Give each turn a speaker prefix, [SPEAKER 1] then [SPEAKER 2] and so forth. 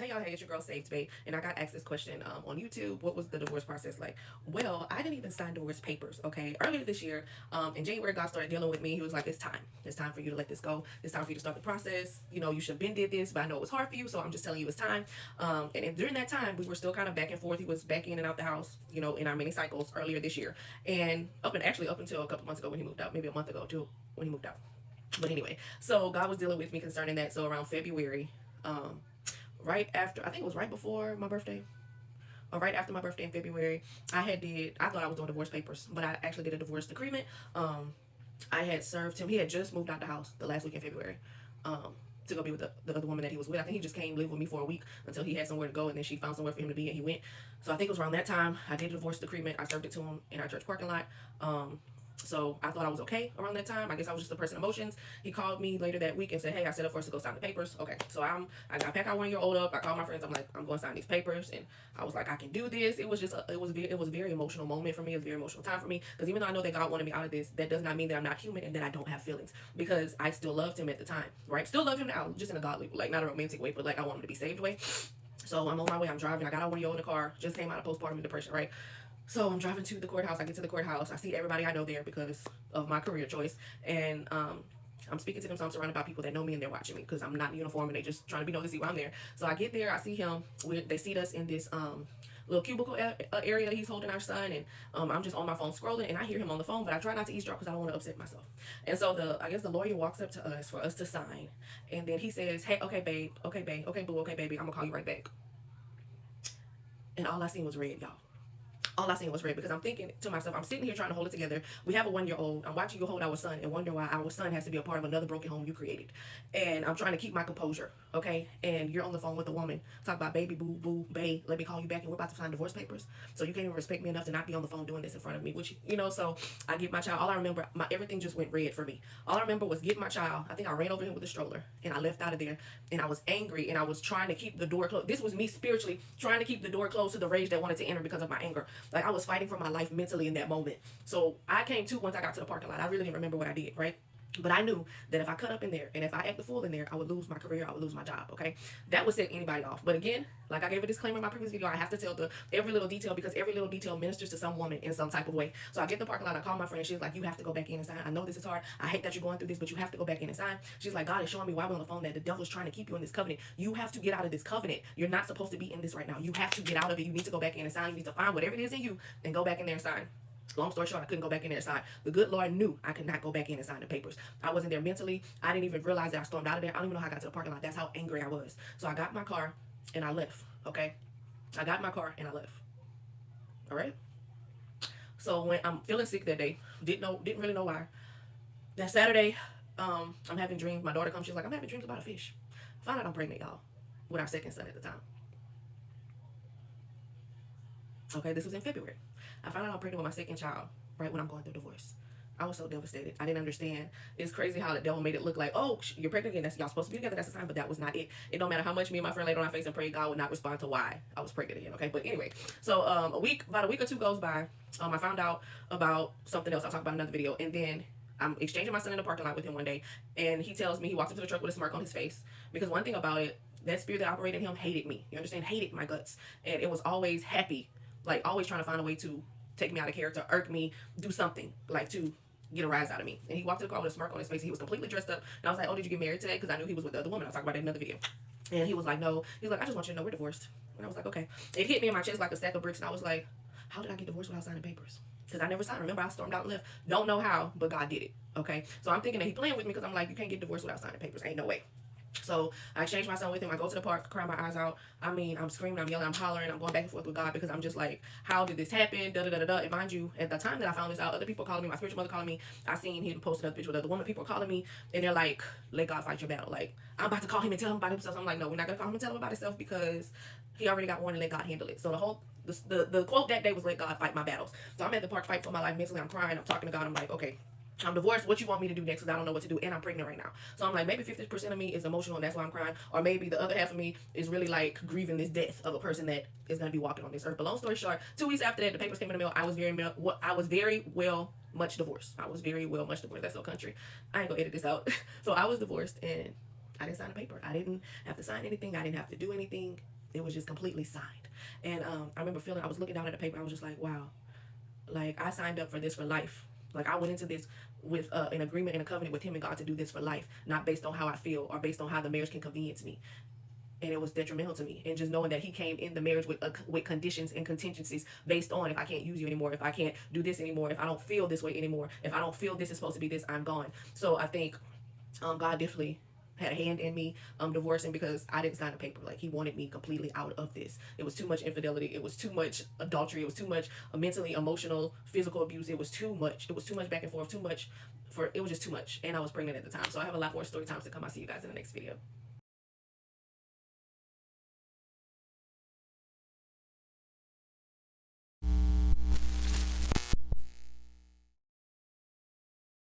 [SPEAKER 1] Hey y'all, hey, it's your girl Saved Babe, and I got asked this question on YouTube. What was the divorce process like? Well, I didn't even sign divorce papers. Okay, earlier this year, in January, God started dealing with me. He was like, "It's time. It's time for you to let this go. It's time for you to start the process. You know, you should have been did this, but I know it was hard for you, so I'm just telling you it's time." And during that time, we were still kind of back and forth. He was back in and out the house, you know, in our mini cycles earlier this year, and up until a couple months ago when he moved out, maybe a month ago too, when he moved out. But anyway, so God was dealing with me concerning that. So around February. Right after, I think it was right before my birthday, or right after my birthday in February, I thought I was doing divorce papers, but I actually did a divorce decrement. I had served him. He had just moved out the house the last week in February. To go be with the other woman that he was with. I think he just came live with me for a week until he had somewhere to go, and then she found somewhere for him to be, and he went. So I think it was around that time I did a divorce decrement. I served it to him in our church parking lot. So I thought I was okay around that time. I guess I was just a person of emotions. He called me later that week and said, "Hey, I set up for us to go sign the papers." Okay, so I got pack our 1 year old up. I called my friends. I'm like, "I'm going to sign these papers," and I was like, "I can do this." It was just it was a very emotional moment for me. It was a very emotional time for me because even though I know that God wanted me out of this, that does not mean that I'm not human and that I don't have feelings, because I still loved him at the time, right? Still love him now, just in a godly, like not a romantic way, but like I want him to be saved way. So I'm on my way. I'm driving. I got our 1 year old in the car. Just came out of postpartum depression, right? So I'm driving to the courthouse. I get to the courthouse. I see everybody I know there because of my career choice. And I'm speaking to them, so I'm surrounded by people that know me and they're watching me because I'm not in uniform and they just trying to be nosy while I'm there. So I get there. I see him. They seat us in this little cubicle area. He's holding our son, and I'm just on my phone scrolling, and I hear him on the phone, but I try not to eavesdrop because I don't want to upset myself. And so I guess the lawyer walks up to us for us to sign, and then he says, "Hey, okay, babe, okay, babe, okay, boo, okay, baby, I'm gonna call you right back." And all I seen was red, y'all. All I seen was red, because I'm thinking to myself, I'm sitting here trying to hold it together. We have a 1 year old. I'm watching you hold our son and wonder why our son has to be a part of another broken home you created. And I'm trying to keep my composure, okay? And you're on the phone with a woman, talk about baby, boo, boo, babe, let me call you back, and we're about to sign divorce papers. So you can't even respect me enough to not be on the phone doing this in front of me, which, you know, so I get my child. All I remember, everything just went red for me. All I remember was getting my child. I think I ran over him with a stroller and I left out of there, and I was angry and I was trying to keep the door closed. This was me spiritually trying to keep the door closed to the rage that wanted to enter because of my anger. Like I was fighting for my life mentally in that moment. So I came to once I got to the parking lot. I really didn't remember what I did, right? But I knew that if I cut up in there and if I act the fool in there, I would lose my career. I would lose my job. Okay, that would set anybody off. But again, like I gave a disclaimer in my previous video, I have to tell every little detail because every little detail ministers to some woman in some type of way. So I get in the parking lot. I call my friend. She's like, "You have to go back in and sign. I know this is hard. I hate that you're going through this, but you have to go back in and sign." She's like, "God is showing me while we're on the phone that the devil's trying to keep you in this covenant. You have to get out of this covenant. You're not supposed to be in this right now. You have to get out of it. You need to go back in and sign. You need to find whatever it is in you and go back in there and sign." Long story short, I couldn't go back in there and sign. The good Lord knew I could not go back in and sign the papers. I wasn't there mentally. I didn't even realize that I stormed out of there. I don't even know how I got to the parking lot. That's how angry I was. So I got in my car and I left. Okay, I got in my car and I left. All right. So when I'm feeling sick that day, didn't really know why. That Saturday, I'm having dreams. My daughter comes. She's like, "I'm having dreams about a fish." I found out I'm pregnant, y'all, with our second son at the time. Okay, this was in February. I found out I'm pregnant with my second child right when I'm going through divorce. I was so devastated. I didn't understand. It's crazy how the devil made it look like, "Oh, you're pregnant again. That's y'all supposed to be together. That's the time." But that was not it. It don't matter how much me and my friend laid on our face and prayed, God would not respond to why I was pregnant again. Okay, but anyway, so about a week or two goes by. I found out about something else. I'll talk about another video, and then I'm exchanging my son in the parking lot with him one day, and he tells me he walks into the truck with a smirk on his face because one thing about it, that spirit that operated in him hated me. You understand? Hated my guts, and it was always happy, like always trying to find a way to take me out of character, irk me, do something like to get a rise out of me. And he walked to the car with a smirk on his face. He was completely dressed up, and I was like, "Oh, did you get married today?" Because I knew he was with the other woman. I'll talk about it in another video. And he was like, "No." He's like, "I just want you to know we're divorced." And I was like, "Okay." It hit me in my chest like a stack of bricks, and I was like, "How did I get divorced without signing papers?" Because I never signed. Remember, I stormed out and left. Don't know how, but God did it. Okay, so I'm thinking that he playing with me because I'm like, "You can't get divorced without signing papers. Ain't no way." So I exchange my son with him. I go to the park, cry my eyes out. I mean, I'm screaming, I'm yelling, I'm hollering, I'm going back and forth with God because I'm just like, "How did this happen?" Da da da da da. And mind you, at the time that I found this out, other people calling me, my spiritual mother calling me. I seen him post another picture with other woman. People calling me, and they're like, "Let God fight your battle." Like, I'm about to call him and tell him about himself. I'm like, "No, we're not gonna call him and tell him about himself because he already got one and let God handle it." So the quote that day was, "Let God fight my battles." So I'm at the park fighting for my life mentally. I'm crying. I'm talking to God. I'm like, "Okay, I'm divorced. What you want me to do next? Because I don't know what to do, and I'm pregnant right now." So I'm like, maybe 50% of me is emotional, and that's why I'm crying, or maybe the other half of me is really like grieving this death of a person that is gonna be walking on this earth. But long story short, 2 weeks after that, the papers came in the mail. I was very well much divorced. I was very well much divorced. That's so country. I ain't gonna edit this out. So I was divorced, and I didn't sign a paper. I didn't have to sign anything. I didn't have to do anything. It was just completely signed. And I remember feeling, I was looking down at the paper. I was just like, wow, like I signed up for this for life. Like I went into this with an agreement and a covenant with him and God to do this for life, not based on how I feel or based on how the marriage can convenience me. And it was detrimental to me. And just knowing that he came in the marriage with conditions and contingencies based on, if I can't use you anymore, if I can't do this anymore, if I don't feel this way anymore, if I don't feel this is supposed to be this, I'm gone. So I think God definitely had a hand in me divorcing, because I didn't sign a paper. Like he wanted me completely out of this. It was too much infidelity. It was too much adultery. It was too much mentally, emotional, physical abuse. It was too much. It was too much back and forth. Too much. It was just too much. And I was pregnant at the time. So I have a lot more story times to come. I'll see you guys in the next video.